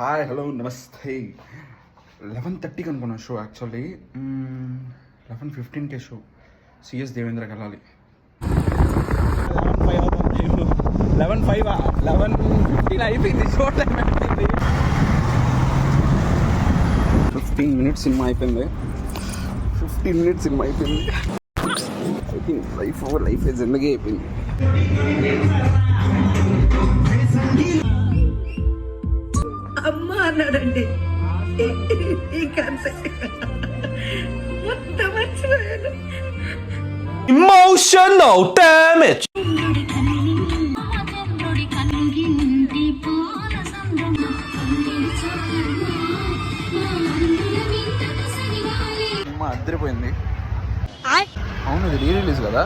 Hi hello నమస్తే 11:30కి అనుకున్నా show actually 11:15కే show CS దేవేంద్రకి వెళ్ళాలి 11:15 అయిపోయింది షో టైం అయిపోయింది 15 మినిట్స్ సినిమా అయిపోయింది 15 మినిట్స్ సినిమా అయిపోయింది ఐ థింక్ లైఫ్ జిందగీ అయిపోయింది అమ్మ అన్నాడండి మొత్తం మర్చిపోయాను. Emotional damage. సినిమా అద్దరిపోయింది అవును ఇది రీ రిలీజ్ కదా